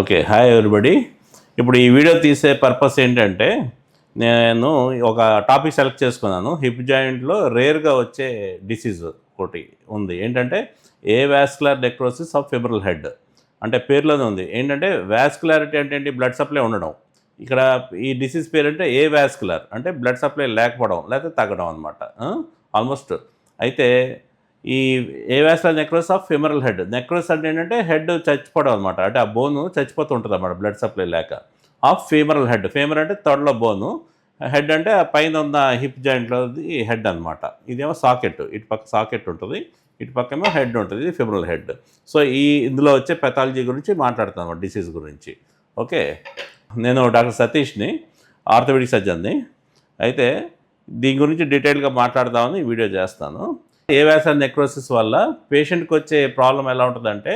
Okay. Hi everybody. ఇప్పుడు ఈ video తీసే పర్పస్ ఏంటంటే, నేను ఒక టాపిక్ సెలెక్ట్ చేసుకున్నాను. హిప్ జాయింట్‌లో రేర్‌గా వచ్చే డిసీజ్ ఒకటి ఉంది. ఏంటంటే, avascular necrosis of femoral head. అంటే పేరులోనే ఉంది. ఏంటంటే వాస్కులారిటీ అంటే ఏంటి? బ్లడ్ సప్లై ఉండడం. ఇక్కడ ఈ డిసీజ్ పేరంటే ఏవాస్కులర్ అంటే బ్లడ్ సప్లై లేకపోవడం, లేకపోతే తగ్గడం అనమాట. ఆల్మోస్ట్. అయితే ఈ avascular necrosis of femoral head. Necrosis అంటే ఏంటంటే హెడ్ చచ్చిపోవడం అనమాట. అంటే ఆ బోను చచ్చిపోతూ ఉంటుంది అన్నమాట బ్లడ్ సప్లై లేక. Of femoral head. ఫీమర్ అంటే తొడలో బోను. హెడ్ అంటే ఆ పైన ఉన్న హిప్ జాయింట్లోది హెడ్ అనమాట. ఇదేమో సాకెట్. ఇటు పక్క సాకెట్ ఉంటుంది. ఇటు పక్కేమో హెడ్ ఉంటుంది. ఇది ఫెమరల్ హెడ్. సో ఇందులో వచ్చే పెథాలజీ గురించి మాట్లాడుతాను, డిసీజ్ గురించి. ఓకే. నేను డాక్టర్ సతీష్ని, ఆర్థోపెడిక్ సర్జన్ని. అయితే దీని గురించి డీటెయిల్గా మాట్లాడదామని ఈ వీడియో చేస్తాను. ఏవాస్కులర్ నెక్రోసిస్ వల్ల పేషెంట్కి వచ్చే ప్రాబ్లం ఎలా ఉంటుందంటే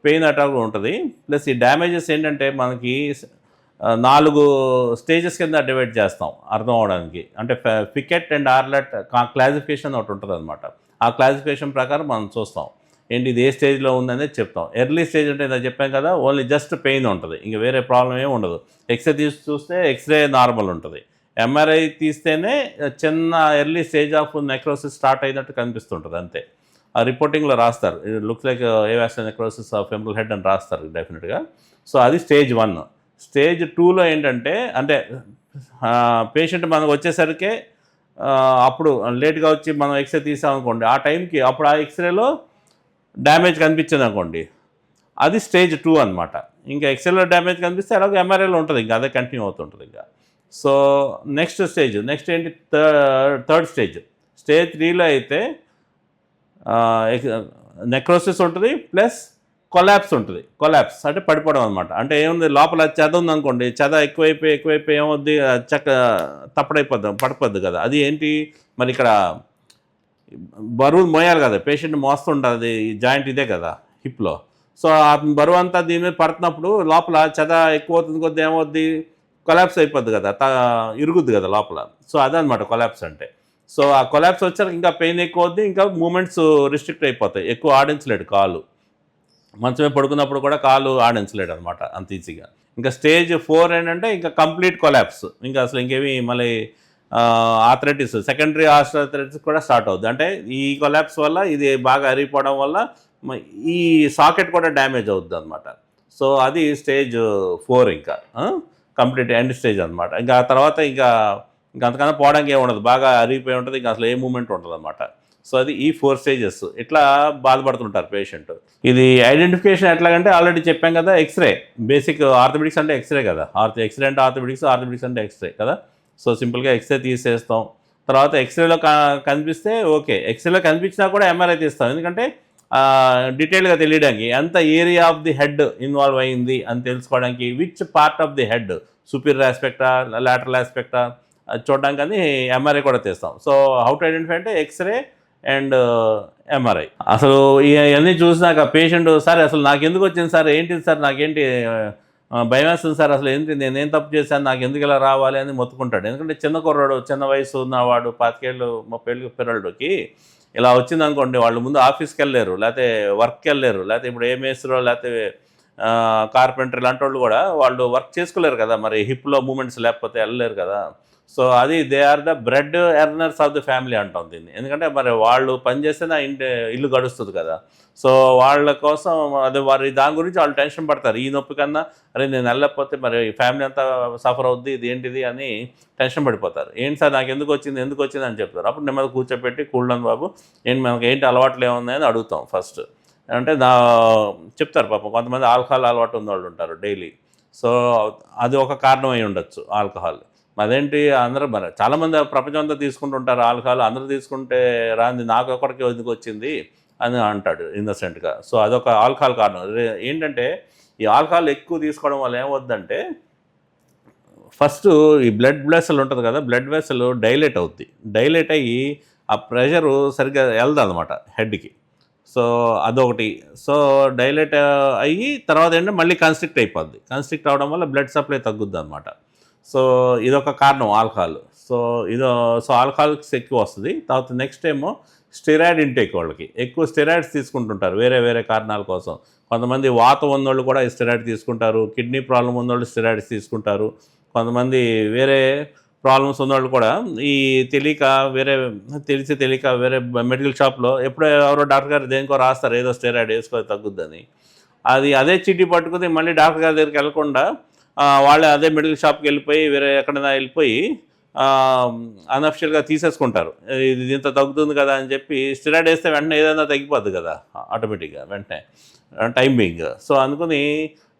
పెయిన్ అటాక్ ఉంటుంది. ప్లస్ ఈ డ్యామేజెస్ ఏంటంటే మనకి 4 స్టేజెస్ కింద డివైడ్ చేస్తాం అర్థం అవడానికి. అంటే పికెట్ అండ్ ఆర్లెట్ క్లాసిఫికేషన్ ఒకటి ఉంటుంది అనమాట. ఆ క్లాసిఫికేషన్ ప్రకారం మనం చూస్తాం ఏంటి ఇది ఏ స్టేజ్లో ఉందనేది చెప్తాం. ఎర్లీ స్టేజ్ అంటే నేను చెప్పాను కదా, ఓన్లీ జస్ట్ పెయిన్ ఉంటుంది, ఇంకా వేరే ప్రాబ్లం ఏమి ఉండదు. ఎక్స్రే తీసి చూస్తే ఎక్స్రే నార్మల్ ఉంటుంది. ఎంఆర్ఐ తీస్తేనే చిన్న early stage of necrosis start అయినట్టు కనిపిస్తుంటుంది అంతే. ఆ రిపోర్టింగ్లో రాస్తారు, looks like avascular necrosis of femoral head అని రాస్తారు డెఫినెట్గా. సో అది స్టేజ్ 1. స్టేజ్ 2లో ఏంటంటే అంటే పేషెంట్ మనకు వచ్చేసరికి అప్పుడు లేట్గా వచ్చి మనం ఎక్స్రే తీసామనుకోండి, ఆ టైంకి అప్పుడు ఆ ఎక్స్రేలో డ్యామేజ్ కనిపించింది అనుకోండి, అది స్టేజ్ 2 అనమాట. ఇంకా ఎక్స్రేలో డ్యామేజ్ కనిపిస్తే అలాగే ఎంఆర్ఐలో ఉంటుంది, ఇంకా అదే కంటిన్యూ అవుతుంటుంది ఇంకా. సో నెక్స్ట్ ఏంటి? Third stage. స్టేజ్ 3లో అయితే నెక్రోసిస్ ఉంటుంది ప్లస్ కొలాప్స్ ఉంటుంది. కొలాప్స్ అంటే పడిపోవడం అనమాట. అంటే ఏముంది, లోపల చెద ఉందనుకోండి, చెద ఎక్కువైపోయి ఏమవుద్ది, పడిపోద్ది కదా. అది ఏంటి మరి, ఇక్కడ బరువు మోయాలి కదా, పేషెంట్ మోస్తుంటుంది, జాయింట్ ఇదే కదా హిప్లో. సో ఆ బరువు అంతా దీని మీద పడుతున్నప్పుడు లోపల చెద ఎక్కువ అవుతుంది కొద్ది ఏమవుద్ది, కొలాప్స్ అయిపోద్ది కదా, ఇరుగుద్ది కదా లోపల. సో అదనమాట కొలాప్స్ అంటే. సో ఆ కొలాప్స్ వచ్చాక ఇంకా పెయిన్ ఎక్కువ అవుద్ది, ఇంకా మూమెంట్స్ రిస్ట్రిక్ట్ అయిపోతాయి, ఎక్కువ ఆడించలేడు కాలు. మంచమే పడుకున్నప్పుడు కూడా కాలు ఆడించలేడు అనమాట అంత ఈజీగా. ఇంకా స్టేజ్ 4 ఏంటంటే ఇంకా కంప్లీట్ కొలాప్స్. ఇంకా అసలు ఇంకేమి మళ్ళీ ఆర్థరైటిస్, సెకండరీ ఆర్థరైటిస్ కూడా స్టార్ట్ అవుద్ది. అంటే ఈ కొలాప్స్ వల్ల ఇది బాగా అరిగిపోవడం వల్ల ఈ సాకెట్ కూడా డ్యామేజ్ అవుద్ది అనమాట. సో అది స్టేజ్ 4 ఇంకా కంప్లీట్ ఎండ్ స్టేజ్ అనమాట. ఇంకా ఆ తర్వాత ఇంకా అంతకన్నా పోవడానికి ఏమి ఉండదు, బాగా అరిగిపోయి ఉంటుంది, ఇంకా అసలు ఏ మూమెంట్ ఉంటుంది అనమాట. సో అది ఈ 4 స్టేజెస్. ఇట్లా బాధపడుతుంటారు పేషెంట్. ఇది ఐడెంటిఫికేషన్ ఎట్లాగంటే ఆల్రెడీ చెప్పాం కదా, ఎక్స్రే. బేసిక్ ఆర్థోపెడిక్స్ అంటే ఎక్స్రే కదా, ఎక్స్రే అంటే ఆర్థోపెడిక్స్ అంటే ఎక్స్రే కదా. సో సింపుల్గా ఎక్స్రే తీసేస్తాం. తర్వాత ఎక్స్రేలో కనిపిస్తే ఓకే, ఎక్స్రేలో కనిపించినా కూడా ఎంఆర్ఐ తీస్తాం, ఎందుకంటే డీటెయిల్గా తెలియడానికి ఎంత area of the head involve అయింది అని తెలుసుకోవడానికి. Which part of the head, superior ఆస్పెక్టా లాటరల్ ఆస్పెక్టా చూడడానికి అని ఎంఆర్ఐ కూడా తీస్తాం. సో హౌ టు ఐడెంటిఫై అంటే ఎక్స్రే అండ్ ఎంఆర్ఐ. అసలు ఇవన్నీ చూసినాక పేషెంట్, సార్ అసలు నాకెందుకు వచ్చింది సార్, ఏంటిది సార్, నాకేంటి భయం వేస్తుంది సార్, అసలు ఏంటి, నేనేం తప్పు చేశాను, నాకు ఎందుకు ఇలా రావాలి అని మొత్తుకుంటాడు. ఎందుకంటే చిన్న కుర్రాడు, చిన్న వయసు ఉన్నవాడు, 25 ఏళ్ళు 30 ఏళ్ళు పిల్లడికి ఇలా వచ్చింది అనుకోండి, వాళ్ళు ముందు ఆఫీస్కి వెళ్ళలేరు, లేకపోతే వర్క్కి వెళ్ళలేరు, లేకపోతే ఇప్పుడు ఏ మేస్త్రో లేకపోతే కార్పెంటర్ ఇలాంటి వాళ్ళు కూడా వాళ్ళు వర్క్ చేసుకోలేరు కదా, మరి హిప్లో మూమెంట్స్ లేకపోతే వెళ్ళలేరు కదా. సో అది they are the bread earners of the family అంటాం దీన్ని. ఎందుకంటే మరి వాళ్ళు పనిచేస్తేనే ఇల్లు గడుస్తుంది కదా. సో వాళ్ళ కోసం అదే వారి దాని గురించి వాళ్ళు టెన్షన్ పడతారు. ఈ నొప్పి కన్నా అరే నేను వెళ్ళకపోతే మరి ఫ్యామిలీ అంతా సఫర్ అవుద్ది, ఇది ఏంటిది అని టెన్షన్ పడిపోతారు. ఏంటి సార్ నాకు ఎందుకు వచ్చింది అని చెప్తారు. అప్పుడు నెమ్మది కూర్చోపెట్టి కూల్డన్ బాబు, మనకి ఏంటి అలవాట్లు ఏమున్నాయని అడుగుతాం ఫస్ట్. అంటే చెప్తారు పాపం, కొంతమంది ఆల్కహాల్ అలవాటు ఉన్నవాళ్ళు ఉంటారు డైలీ. సో అది ఒక కారణం అయి ఉండొచ్చు ఆల్కహాల్. అదేంటి అందరూ మరి చాలామంది ప్రపంచం అంతా తీసుకుంటుంటారు ఆల్కహాల్, అందరూ తీసుకుంటే రాంది నాకు ఒకరికి ఎందుకు వచ్చింది అని అంటాడు ఇన్నసెంట్గా. సో అదొక ఆల్కహాల్ కారణం. ఏంటంటే ఈ ఆల్కహాల్ ఎక్కువ తీసుకోవడం వల్ల ఏమవుద్దంటే, ఫస్ట్ ఈ బ్లడ్ వెసల్ ఉంటుంది కదా, బ్లడ్ వెసల్ డైలేట్ అవుద్ది. డైలేట్ అయ్యి ఆ ప్రెషరు సరిగ్గా వెళ్దన్నమాట హెడ్కి. సో అదొకటి. సో డైలేట్ అయ్యి తర్వాత ఏంటంటే మళ్ళీ కన్స్ట్రిక్ట్ అయిపోద్ది. కన్స్ట్రిక్ట్ అవడం వల్ల బ్లడ్ సప్లై తగ్గుద్ది అనమాట. సో ఇదొక కారణం ఆల్కహాల్. సో ఆల్కహాల్స్ ఎక్కువ వస్తుంది. తర్వాత నెక్స్ట్ ఏమో స్టెరాయిడ్ ఇంటేక్. వాళ్ళకి ఎక్కువ స్టెరాయిడ్స్ తీసుకుంటుంటారు వేరే వేరే కారణాల కోసం. కొంతమంది వాతం ఉన్నోళ్ళు కూడా స్టెరాయిడ్ తీసుకుంటారు, కిడ్నీ ప్రాబ్లం ఉన్నోళ్ళు స్టెరాయిడ్స్ తీసుకుంటారు, కొంతమంది వేరే ప్రాబ్లమ్స్ ఉన్నవాళ్ళు కూడా ఈ తెలియక వేరే మెడికల్ షాప్లో ఎప్పుడో ఎవరో డాక్టర్ గారు దేనికో రాస్తారు, ఏదో స్టెరాయిడ్ వేసుకో తగ్గుద్దని. అదే చీటీ పట్టుకుని మళ్ళీ డాక్టర్ గారి దగ్గరికి వెళ్ళకుండా వాళ్ళే అదే మెడికల్ షాప్కి వెళ్ళిపోయి వేరే ఎక్కడైనా వెళ్ళిపోయి అన్అఫిషియల్గా తీసేసుకుంటారు. ఇది ఇంత తగ్గుతుంది కదా అని చెప్పి స్టెరాయిడ్ వేస్తే వెంటనే ఏదైనా తగ్గిపోద్ది కదా ఆటోమేటిక్గా వెంటనే టైం బీయింగ్. సో అందుకని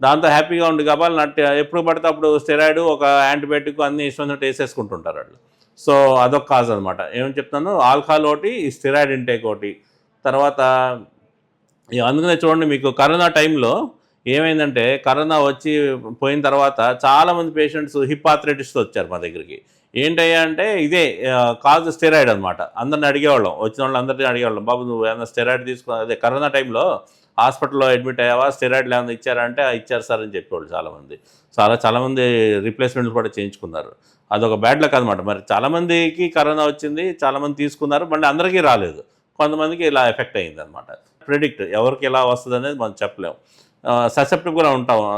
దాంతో హ్యాపీగా ఉండి గబాలు ఎప్పుడు పడితే అప్పుడు స్టెరాయిడ్ ఒక యాంటీబయాటిక్ అన్నీ ఇష్టమైనట్టు వేసేసుకుంటుంటారు వాళ్ళు. సో అదొక కాజ్ అనమాట. ఏమని చెప్తాను, ఆల్కహాల్ ఒకటి, స్టెరాయిడ్ ఇంటేక్ ఒకటి. తర్వాత అందుకనే చూడండి, మీకు కరోనా టైంలో ఏమైందంటే, కరోనా వచ్చి పోయిన తర్వాత చాలామంది పేషెంట్స్ హిప్ ఆర్థరైటిస్తో వచ్చారు మా దగ్గరికి. ఏంటయ్యా అంటే ఇదే కాజ్ స్టెరాయిడ్ అనమాట. అందరిని అడిగేవాళ్ళం, వచ్చిన వాళ్ళు అందరినీ అడిగేవాళ్ళం, బాబు నువ్వు ఏమైనా స్టెరాయిడ్ అదే కరోనా టైంలో హాస్పిటల్లో అడ్మిట్ అయ్యావా, స్టెరాయిడ్లు ఏమైనా ఇచ్చారా అంటే ఇచ్చారు సార్ అని చెప్పేవాళ్ళు చాలామంది. చాలామంది రీప్లేస్మెంట్లు కూడా చేయించుకున్నారు. అదొక బ్యాడ్ లక్ అనమాట. మరి చాలామందికి కరోనా వచ్చింది, చాలామంది తీసుకున్నారు, మళ్ళీ అందరికీ రాలేదు, కొంతమందికి ఇలా ఎఫెక్ట్ అయ్యింది అనమాట. ప్రిడిక్ట్ ఎవరికి ఎలా వస్తుంది అనేది మనం చెప్పలేము.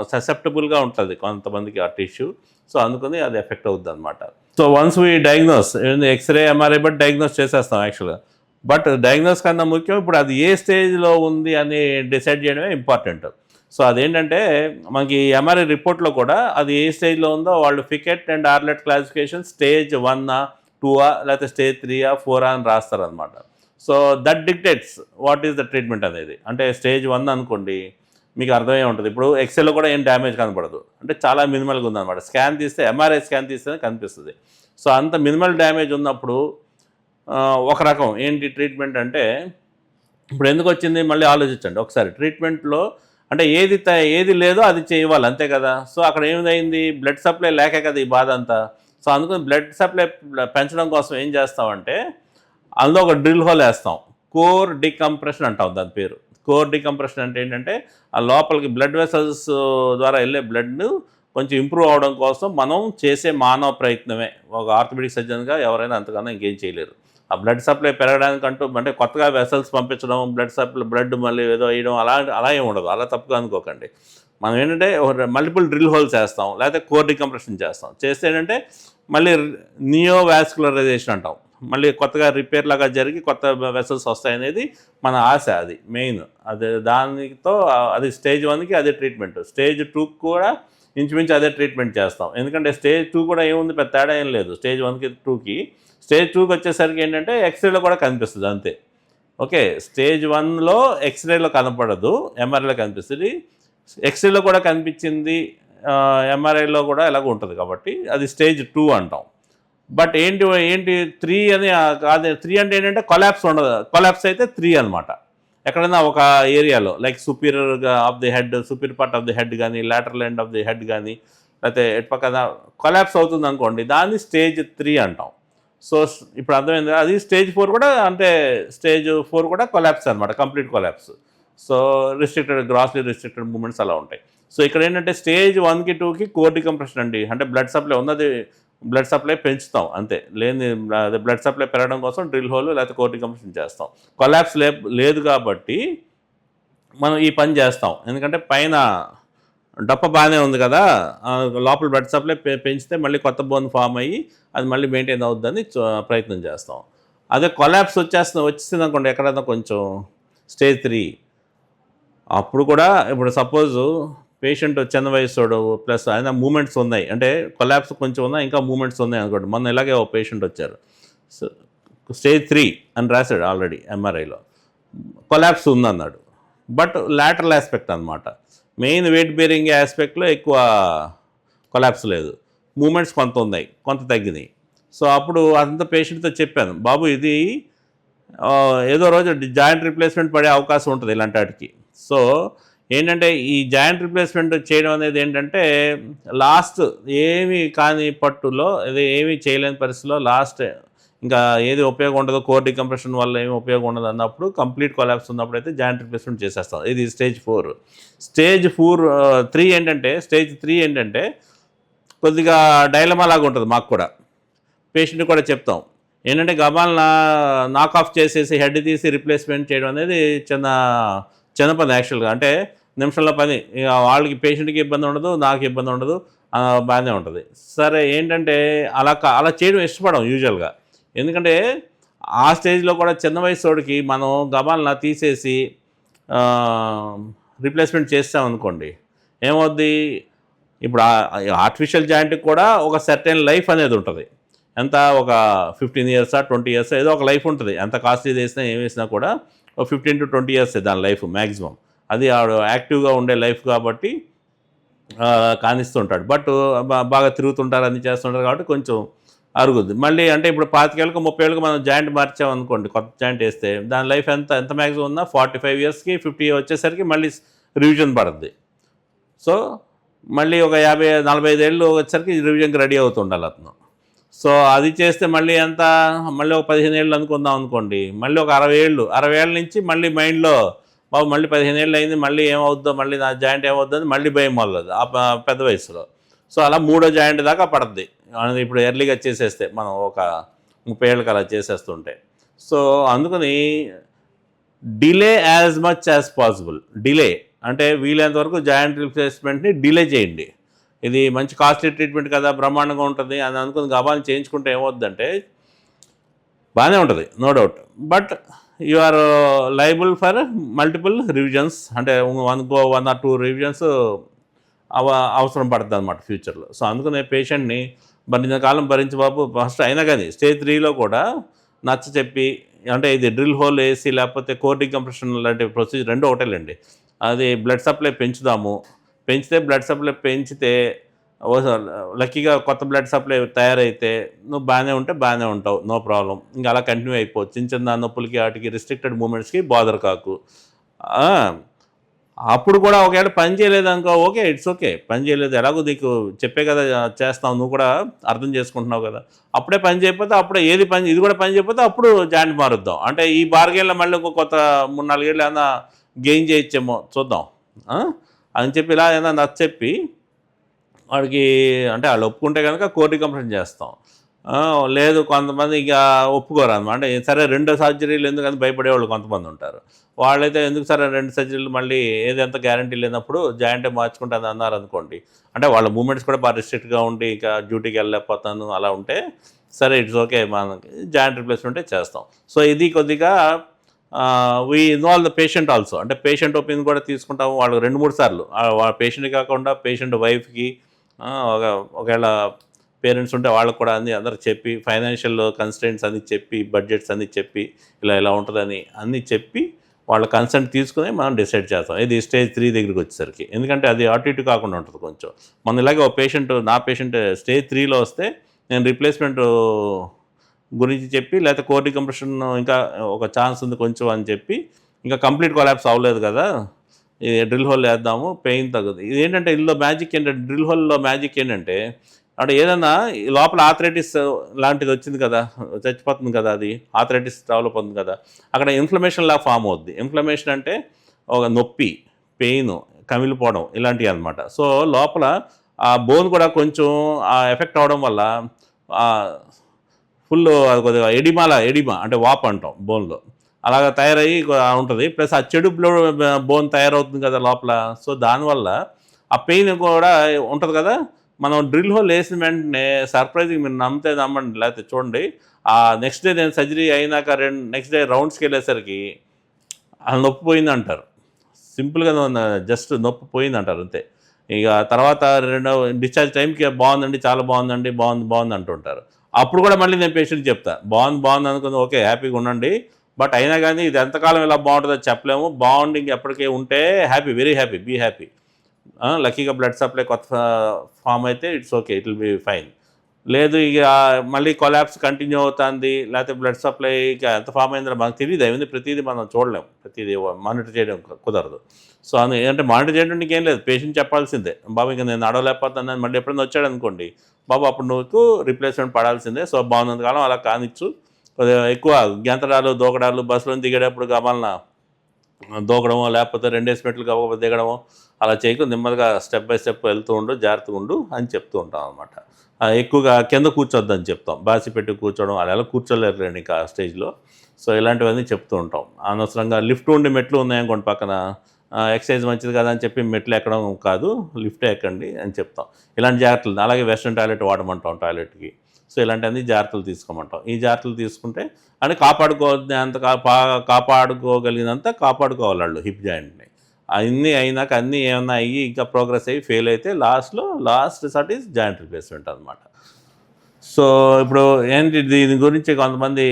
ససెప్టబుల్గా ఉంటుంది కొంతమందికి ఆ టిష్యూ. సో అందుకని అది ఎఫెక్ట్ అవుతుంది అనమాట. So once we diagnose, x-ray MRI but diagnose చేసేస్తాం యాక్చువల్గా. బట్ డయాగ్నోస్ కన్నా ముఖ్యం ఇప్పుడు అది ఏ స్టేజ్లో ఉంది అని డిసైడ్ చేయడమే ఇంపార్టెంట్. సో అదేంటంటే మనకి ఎంఆర్ఐ రిపోర్ట్లో కూడా అది ఏ స్టేజ్లో ఉందో వాళ్ళు Ficat and Arlet classification stage 1, 2 లేకపోతే స్టేజ్ 3, 4 అని రాస్తారనమాట. So that dictates what is the treatment అనేది. అంటే స్టేజ్ 1 అనుకోండి, మీకు అర్థమై ఉంటుంది. ఇప్పుడు ఎక్స్రేలో కూడా ఏం డ్యామేజ్ కనపడదు, అంటే చాలా మినిమల్గా ఉందన్నమాట. స్కాన్ తీస్తే, ఎంఆర్ఐ స్కాన్ తీస్తేనే కనిపిస్తుంది. సో అంత మినిమల్ డ్యామేజ్ ఉన్నప్పుడు ఒక రకం ఏంటి ట్రీట్మెంట్ అంటే, ఇప్పుడు ఎందుకు వచ్చింది మళ్ళీ ఆలోచించండి ఒకసారి. ట్రీట్మెంట్లో అంటే ఏది లేదో అది చేయాలి అంతే కదా. సో అక్కడ ఏమైంది, బ్లడ్ సప్లై లేకే కదా ఈ బాధ అంతా. సో అందుకని బ్లడ్ సప్లై పెంచడం కోసం ఏం చేస్తామంటే అందులో ఒక డ్రిల్ హోల్ వేస్తాం. కోర్ డికంప్రెషన్ అంటాం దాని పేరు. కోర్ డికంప్రెషన్ అంటే ఏంటంటే ఆ లోపలికి బ్లడ్ వెసల్స్ ద్వారా వెళ్ళే బ్లడ్ను కొంచెం ఇంప్రూవ్ అవడం కోసం మనం చేసే మానవ ప్రయత్నమే. ఒక ఆర్థోపెడిక్ సర్జన్గా ఎవరైనా అంతకన్నా ఇంకేం చేయలేరు. ఆ బ్లడ్ సప్లై పెరగడానికంటూ అంటే కొత్తగా వెసల్స్ పంపించడం, బ్లడ్ మళ్ళీ ఏదో వేయడం అలా ఏమి ఉండదు. అలా తప్పుగా అనుకోకండి. మనం ఏంటంటే మల్టిపుల్ డ్రిల్ హోల్స్ వేస్తాం, లేకపోతే కోర్ డికంప్రెషన్ చేస్తాం. చేస్తే ఏంటంటే మళ్ళీ నియోవాస్కులరైజేషన్ అంటాం, మళ్ళీ కొత్తగా రిపేర్ లాగా జరిగి కొత్త వెసల్స్ వస్తాయనేది మన ఆశ. అది మెయిన్. దానితో అది స్టేజ్ 1కి అదే ట్రీట్మెంట్. స్టేజ్ 2కి కూడా ఇంచుమించు అదే ట్రీట్మెంట్ చేస్తాం. ఎందుకంటే స్టేజ్ 2 కూడా ఏముంది, పెద్ద తేడా ఏం లేదు స్టేజ్ 1కి 2కి. స్టేజ్ 2కి వచ్చేసరికి ఏంటంటే ఎక్స్రేలో కూడా కనిపిస్తుంది అంతే. ఓకే, స్టేజ్ 1లో ఎక్స్రేలో కనపడదు, ఎంఆర్ఐలో కనిపిస్తుంది. ఎక్స్రేలో కూడా కనిపించింది, ఎంఆర్ఐలో కూడా ఎలాగో ఉంటుంది కాబట్టి అది స్టేజ్ 2 అంటాం. బట్ ఏంటి 3 అని కాదు. 3 అంటే ఏంటంటే కొలాప్స్ ఉండదు. కొలాప్స్ అయితే 3 అనమాట. ఎక్కడైనా ఒక ఏరియాలో like superior of the head, superior part of the head కానీ, lateral end of the head కానీ, లేకపోతే ఎటు పక్కన కొలాప్స్ అవుతుంది అనుకోండి, దాన్ని స్టేజ్ 3 అంటాం. సో ఇప్పుడు అర్థమైంది. అది స్టేజ్ 4 కూడా, అంటే స్టేజ్ 4 కూడా కొలాప్స్ అనమాట, complete collapse. So grossly restricted movements అలా ఉంటాయి. సో ఇక్కడ ఏంటంటే స్టేజ్ 1కి 2కి కోర్ డికంప్రెషన్ అండి. అంటే బ్లడ్ సప్లై ఉన్నది, బ్లడ్ సప్లై పెంచుతాం అంతే. బ్లడ్ సప్లై పెరగడం కోసం డ్రిల్ హోల్ లేకపోతే కోర్ డికంప్రెషన్ చేస్తాం. కొలాప్స్ లేదు కాబట్టి మనం ఈ పని చేస్తాం. ఎందుకంటే పైన డప్ప బాగానే ఉంది కదా, లోపల బ్లడ్ సప్లై పెంచితే మళ్ళీ కొత్త బోన్ ఫామ్ అయ్యి అది మళ్ళీ మెయింటైన్ అవుతుందని ప్రయత్నం చేస్తాం. అదే కొలాప్స్ వచ్చేసింది అనుకోండి ఎక్కడైనా కొంచెం స్టేజ్ 3, అప్పుడు కూడా ఇప్పుడు సపోజు పేషెంట్ చిన్న వయసుడు ప్లస్ ఆయన మూమెంట్స్ ఉన్నాయి, అంటే కొలాప్స్ కొంచెం ఉన్నాయి, ఇంకా మూమెంట్స్ ఉన్నాయి అనుకోండి. మొన్న ఇలాగే ఒక పేషెంట్ వచ్చారు, స్టేజ్ 3 అని రాశాడు ఆల్రెడీ ఎంఆర్ఐలో, కొలాప్స్ ఉందన్నాడు. బట్ లాటరల్ ఆస్పెక్ట్ అనమాట, మెయిన్ వెయిట్ బేరింగ్ ఆస్పెక్ట్లో ఎక్కువ కొలాప్స్ లేదు, మూమెంట్స్ కొంత ఉన్నాయి, కొంత తగ్గినాయి. సో అప్పుడు అంత పేషెంట్తో చెప్పాను, బాబు ఇది ఏదో రోజు జాయింట్ రిప్లేస్మెంట్ పడే అవకాశం ఉంటుంది ఇలాంటి వాటికి. సో ఏంటంటే ఈ జాయింట్ రిప్లేస్మెంట్ చేయడం అనేది ఏంటంటే లాస్ట్ ఏమి కాని పట్టులో, ఏమీ చేయలేని పరిస్థితిలో లాస్ట్ ఇంకా ఏది ఉపయోగం ఉండదు, కోర్ డికంప్రెషన్ వల్ల ఏమి ఉపయోగం ఉండదు అన్నప్పుడు, కంప్లీట్ కొలాప్స్ ఉన్నప్పుడు అయితే జాయింట్ రిప్లేస్మెంట్ చేసేస్తాం. ఇది స్టేజ్ 4. స్టేజ్ 3 ఏంటంటే, స్టేజ్ 3 ఏంటంటే కొద్దిగా డైలమా లాగా ఉంటుంది మాకు కూడా. పేషెంట్ కూడా చెప్తాం ఏంటంటే గబాల్న నాక్ ఆఫ్ చేసేసి హెడ్ తీసి రిప్లేస్మెంట్ చేయడం అనేది చిన్న పని యాక్చువల్గా. అంటే నిమిషంలో పని. ఇక వాళ్ళకి పేషెంట్‌కి ఇబ్బంది ఉండదు, నాకు ఇబ్బంది ఉండదు. బాగానే ఉంటది. సరే ఏంటంటే అలా చేయడం ఇష్టపడం యూజువల్‌గా. ఎందుకంటే ఆ స్టేజ్‌లో కూడా చిన్న వయసోడికి మనం గబాల్న తీసేసి ఆహ్, రీప్లేస్‌మెంట్ చేసామనుకోండి, ఏమవుద్ది? ఇప్పుడు ఆర్టిఫిషియల్ జాయింట్‌కి కూడా ఒక సర్టెన్ లైఫ్ అనేది ఉంటది. ఎంత ఒక 15 ఇయర్సా, 20 ఇయర్సా ఏదో ఒక లైఫ్ ఉంటది. ఎంత కాస్ట్‌లీది ఏసినా, ఏమేసినా కూడా ఒక 15-20 ఇయర్సే దాని లైఫ్ మాక్సిమం. అది ఆడు యాక్టివ్‌గా ఉండే లైఫ్ కాబట్టి కానిస్తుంటాడు. బట్ బాగా తిరుగుతుంటారు, అన్నీ చేస్తుంటారు కాబట్టి కొంచెం అరుగుద్ది. మళ్ళీ అంటే ఇప్పుడు 25 ఏళ్ళకి, 30 ఏళ్ళకి మనం జాయింట్ మార్చామనుకోండి, కొత్త జాయింట్ ఏస్తే దాని లైఫ్ ఎంత మాక్సిమం ఉన్నా 45 ఇయర్స్‌కి, 50 వచ్చేసరికి మళ్ళీ రివిజన్ పడద్ది. సో, మళ్ళీ ఒక 50, 45 ఏళ్ళు వచ్చేసరికి రివిజన్‌కి రెడీ అవుతుండాలి అతను. సో, అది చేస్తే మళ్ళీ ఎంత? మళ్ళీ ఒక 15 ఏళ్ళు అనుకుందాం అనుకోండి. మళ్ళీ ఒక 60 ఏళ్ళు. 60 ఏళ్ళ నుంచి మళ్ళీ మైండ్‌లో బాబు మళ్ళీ 15 ఏళ్ళు అయింది. మళ్ళీ ఏమవుద్దో, మళ్ళీ నా జాయింట్ ఏమవుద్దో అని మళ్ళీ భయం మొదలవుద్ది పెద్ద వయసులో. సో, అలా మూడో జాయింట్ దాకా పడద్ది. అది ఇప్పుడు ఎర్లీగా చేసేస్తే మనం ఒక 30 ఏళ్ళకి అలా చేసేస్తుంటే. సో, అందుకని delay as much as possible. Delay అంటే వీలైనంత వరకు జాయింట్ రీప్లేస్‌మెంట్‌ని డిలే చేయండి. ఇది మంచి కాస్ట్లీ ట్రీట్మెంట్ కదా! బ్రహ్మాండంగా ఉంటుంది అని అనుకుని గబాల్న చేయించుకుంటే ఏమవుద్దంటే బానే ఉంటది. No doubt. But you are liable for multiple revisions. అంటే 1 ఆర్ 2 రివిజన్స్ అవ అవసరం పడతదనమాట ఫ్యూచర్‌లో. సో, అందుకనే పేషెంట్‌ని భరించిన కాలం భరించు బాబు ఫస్ట్ అయినా గాని స్టేజ్ 3లో కూడా నచ్చచెప్పి అంటే ఇది డ్రిల్ హోల్ ఏసి లేకపోతే కోర్ డీకంప్రెషన్ లాంటి ప్రొసీజర్ 2 ఒకటేలెండి. అది బ్లడ్ సప్లై పెంచుదాము. పెంచితే బ్లడ్ సప్లై పెంచితే ఓహో! లక్కీగా కొత్త బ్లడ్ సప్లై తయారైతే నువ్వు బానే ఉంటే బానే ఉంటావు. No problem. ఇంక అలా కంటిన్యూ అయిపో. చిన్న చిన్న నొప్పులకి ఆటికి రిస్ట్రిక్టెడ్ మూవ్‌మెంట్స్‌కి బాదర్ కాకు. ఆ! అప్పుడు కూడా ఒకవేళ పని చేయలేదనుకో ఓకే. It's okay. పని చేయలేదు. ఎలాగో నీకు చెప్పే కదా చేస్తావు. నువ్వు కూడా అర్థం చేసుకుంటున్నావు కదా! అప్పుడే పని చేయకపోతే అప్పుడే ఇది కూడా పని చేయకపోతే అప్పుడు జాయింట్ మారుద్దాం. అంటే ఈ బార్గెన్‌లో మళ్ళీ ఇంకో కొత్త 3, 4 ఏళ్ళు ఏమన్నా గెయిన్ చేయొచ్చేమో చూద్దాం. ఆ! అని చెప్పి ఇలా ఏమన్నా నచ్చచెప్పి వాడికి అంటే ఆళ్ళు ఒప్పుకుంటే గనక కోర్ డీకంప్రెషన్ చేస్తాం. లేదు కొంతమంది ఇక ఒప్పుకోరనమాట. అంటే సరే రెండో సర్జరీలు ఎందుకని భయపడేవాళ్ళు కొంతమందుంటారు. వాళ్ళైతే ఎందుకు సార్ 2 సర్జరీలు మళ్ళీ ఏది ఎంత గ్యారంటీ లేనప్పుడు జాయింటే మార్చుకుంటాను అన్నారనుకోండి. అంటే వాళ్ళ మూవ్‌మెంట్స్ కూడా బాగా రిస్ట్రిక్ట్‌గా ఉండి ఇక డ్యూటీకి వెళ్ళలేకపోతాను అలా ఉంటే సరే ఇట్స్ ఓకే. మనకి జాయింట్ రిప్లేస్‌మెంటే చేస్తాం. సో, ఇది కొద్దిగా వి ఇన్వాల్వ్ ద పేషెంట్ ఆల్సో. అంటే పేషెంట్ ఒపీనియన్ కూడా తీసుకుంటాము. వాళ్ళు 2, 3 సార్లు వాళ్ళ పేషెంట్‌కి కాకుండా పేషెంట్ వైఫ్‌కి ఒకవేళ పేరెంట్స్ ఉంటే వాళ్ళకి కూడా అన్నీ అందరికి చెప్పి ఫైనాన్షియల్ కన్స్ట్రెయింట్స్ అన్నీ చెప్పి బడ్జెట్స్ అన్నీ చెప్పి ఇలా ఉంటుందని అన్నీ చెప్పి వాళ్ళ కన్సెంట్ తీసుకుని మనం డిసైడ్ చేస్తాం. ఇది స్టేజ్ 3 దగ్గరికి వచ్చేసరికి. ఎందుకంటే అది అటు ఇటు కాకుండా ఉంటుంది కొంచెం. మన ఇలాగే ఒక నా పేషెంట్ స్టేజ్ 3లో వస్తే నేను రీప్లేస్మెంట్ గురించి చెప్పి లేకపోతే కోర్ డీకంప్రెషన్ ఇంకా ఒక ఛాన్స్ ఉంది కొంచెం అని చెప్పి ఇంకా కంప్లీట్ కొలాప్స్ అవ్వలేదు కదా! ఈ డ్రిల్ హోల్ వేద్దాము పెయిన్ తగ్గుద్ది. ఇదేంటంటే ఇందులో మ్యాజిక్ ఏంటంటే డ్రిల్ హోల్‌లో మ్యాజిక్ ఏంటంటే అంటే ఏదన్నా ఈ లోపల ఆర్థరైటిస్ లాంటిది వచ్చింది కదా! చచ్చిపోతుంది కదా! అది ఆర్థరైటిస్ డెవలప్ అవుతుంది కదా! అక్కడ ఇన్‌ఫ్లమేషన్‌లా ఫార్మ్ అవుద్ది. ఇన్‌ఫ్లమేషన్ అంటే ఒక నొప్పి, పెయిను, కమిలిపోవడం ఇలాంటివి అనమాట. సో, లోపల ఆ బోన్ కూడా కొంచెం ఎఫెక్ట్ అవ్వడం వల్ల ఫుల్లు అది కొద్దిగా ఎడిమా అంటే వాపు అంటాం బోన్‌లో. అలాగా తయారయ్యి ఉంటది. ప్లస్ ఆ చెడు బోన్ తయారవుతుంది కదా లోపల. సో, దానివల్ల ఆ పెయిన్ కూడా ఉంటది కదా! మనం డ్రిల్ హోల్ ఏసిన వెంటనే సర్ప్రైజింగ్ మీరు నమ్మితే నమ్మండి లేకపోతే చూడండి. నెక్స్ట్ డే నేను సర్జరీ అయినాక నెక్స్ట్ డే రౌండ్స్‌కెళ్ళేసరికి నొప్పి పోయిందంటారు. సింపుల్‌గా జస్ట్ నొప్పి పోయిందంటారు అంతే. ఇక తర్వాత రెండో డిశ్చార్జ్ టైంకి బాగుందండి, చాలా బాగుందండి, బాగుంది అంటుంటారు. అప్పుడు కూడా మళ్ళీ నేను పేషెంట్‌కి చెప్తా. బాగుంది అనుకుని ఓకే హ్యాపీగా ఉండండి. బట్ అయినా గానీ ఇది ఎంతకాలం ఇలా బాగుంటుందో చెప్పలేము. బాండింగ్ ఎప్పటికీ ఉంటే వెరీ హ్యాపీ, బీ హ్యాపీ. లక్కీగా బ్లడ్ సప్లై కొత్త ఫామ్ అయితే it's okay. It will be fine. లేదు ఇక మళ్ళీ కొలాప్స్ కంటిన్యూ అవుతుంది. లేకపోతే బ్లడ్ సప్లై ఇక ఎంత ఫామ్ అయిందో మనకు తెలీదు. అవన్నీ ప్రతీదీ మనం చూడలేం. ప్రతీదీ మానిటర్ చేయడం కుదరదు. సో, అంటే మానిటర్ చేయడం నీకేం లేదు. పేషెంట్ చెప్పాల్సిందే. బాబు ఇంక నేను నడవలేకపోతున్నాను మళ్ళీ ఎప్పుడైనా వచ్చాడనుకోండి. బాబు అప్పుడు నువ్వు రీప్లేస్‌మెంట్ పడాల్సిందే. సో, బాగున్నంత కాలం అలా కానిచ్చు. కొద్దిగా ఎక్కువ గెంతడాలు, దూకడాలు బస్సులో దిగేటప్పుడు గబాల్న దూకడమో లేకపోతే 2 మెట్లు గబగబా దిగడమో అలా చేయకు. నెమ్మదిగా స్టెప్ బై స్టెప్ వెళ్తూ ఉండు, జాగ్రత్తగా ఉండు అని చెప్తూ ఉంటాం అనమాట. ఎక్కువగా కింద కూర్చోద్దని చెప్తాం. బాసి పెట్టి కూర్చోవడం అలా ఎలా కూర్చోలేరులేండి ఇంకా ఆ స్టేజ్‌లో. సో, ఇలాంటివన్నీ చెప్తూ ఉంటాం. అనవసరంగా లిఫ్ట్ ఉండి మెట్లు ఉన్నాయనుకోండి పక్కన ఎక్సర్సైజ్ మంచిది కదా అని చెప్పి మెట్లు ఎక్కడం కాదు, లిఫ్ట్ ఎక్కండి అని చెప్తాం. ఇలాంటి జాగ్రత్తలు, అలాగే వెస్ట్రన్ టాయిలెట్ వాడమంటాం టాయిలెట్కి. సో ఇలాంటివన్నీ జాగ్రత్తలు తీసుకోమంటాం. ఈ జాగ్రత్తలు తీసుకుంటే అంటే కాపాడుకోగలిగినంత కాపాడుకోవాలి వాళ్ళు హిప్ జాయింట్ని. అన్నీ అయినాక అన్నీ ఏమన్నా అయ్యి ఇంకా ప్రోగ్రెస్ అయ్యి ఫెయిల్ అయితే last resort is joint replacement అనమాట. సో ఇప్పుడు ఏంటి దీని గురించి కొంతమంది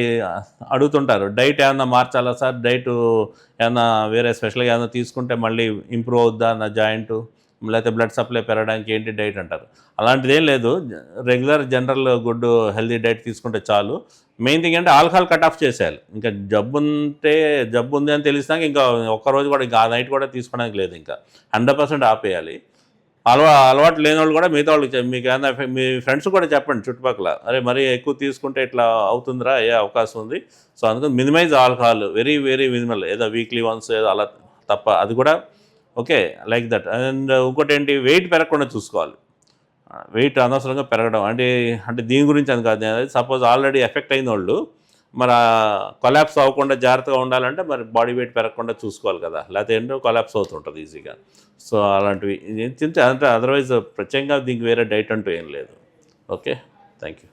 అడుగుతుంటారు, డైట్ ఏమన్నా మార్చాలా సార్, డైట్ ఏమన్నా వేరే స్పెషల్గా ఏమన్నా తీసుకుంటే మళ్ళీ ఇంప్రూవ్ అవుద్దా నా జాయింట్, లేకపోతే బ్లడ్ సప్లై పెరగడానికి ఏంటి డైట్ అంటారు. అలాంటిది ఏం లేదు, regular general good healthy diet తీసుకుంటే చాలు. మెయిన్ థింగ్ అంటే ఆల్కహాల్ కట్ ఆఫ్ చేసేయాలి. ఇంకా జబ్బు ఉంది అని తెలిసినాక ఇంకా ఒక్కరోజు కూడా ఇంకా ఆ నైట్ కూడా తీసుకోవడానికి లేదు, ఇంకా 100% ఆపేయాలి. అలవాటు లేని వాళ్ళు కూడా మిగతా వాళ్ళకి మీకు ఏమన్నా మీ ఫ్రెండ్స్ కూడా చెప్పండి చుట్టుపక్కల, అరే మరీ ఎక్కువ తీసుకుంటే ఇట్లా అవుతుందిరా, అయ్యే అవకాశం ఉంది. సో అందుకని minimise alcohol, very very minimal, ఏదో వీక్లీ వన్స్ ఏదో అలా తప్ప, అది కూడా ఓకే లైక్ దట్. అండ్ ఇంకోటి ఏంటి, వెయిట్ పెరగకుండా చూసుకోవాలి. వెయిట్ అనవసరంగా పెరగడం అంటే అంటే దీని గురించి అని కాదు, సపోజ్ ఆల్రెడీ ఎఫెక్ట్ అయిన వాళ్ళు మరి కొలాప్స్ అవ్వకుండా జాగ్రత్తగా ఉండాలంటే మరి బాడీ వెయిట్ పెరగకుండా చూసుకోవాలి కదా, లేకపోతే ఏంటో కొలాప్స్ అవుతుంటుంది ఈజీగా. సో అలాంటివి తింటే అంటే అదర్వైజ్ ప్రత్యేకంగా దీనికి వేరే డైట్ అంటూ ఏం లేదు. Okay, thank you.